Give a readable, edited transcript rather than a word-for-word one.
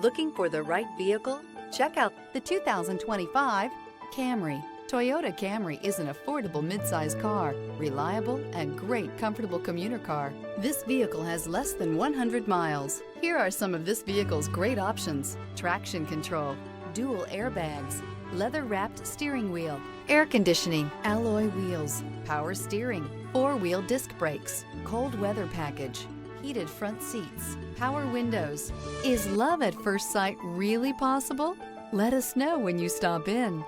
Looking for the right vehicle? Check out the 2025 Camry. Toyota Camry is an affordable midsize car, reliable and great comfortable commuter car. This vehicle has less than 100 miles. Here are some of this vehicle's great options: traction control, dual airbags, leather-wrapped steering wheel, air conditioning, alloy wheels, power steering, four-wheel disc brakes, cold weather package, heated front seats, power windows. Is love at first sight really possible? Let us know when you stop in.